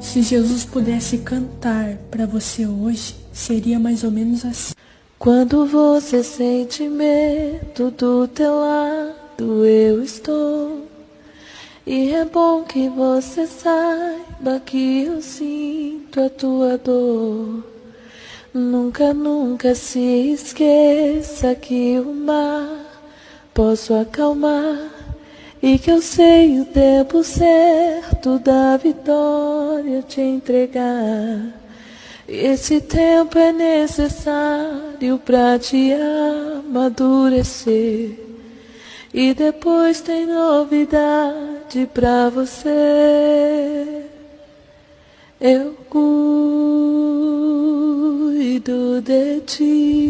Se Jesus pudesse cantar para você hoje, seria mais ou menos assim. Quando você sente medo, do teu lado eu estou. E é bom que você saiba que eu sinto a tua dor. Nunca, nunca se esqueça que o mar posso acalmar. E que eu sei o tempo certo da vitória te entregar. Esse tempo é necessário pra te amadurecer. E depois tem novidade pra você. Eu cuido de ti.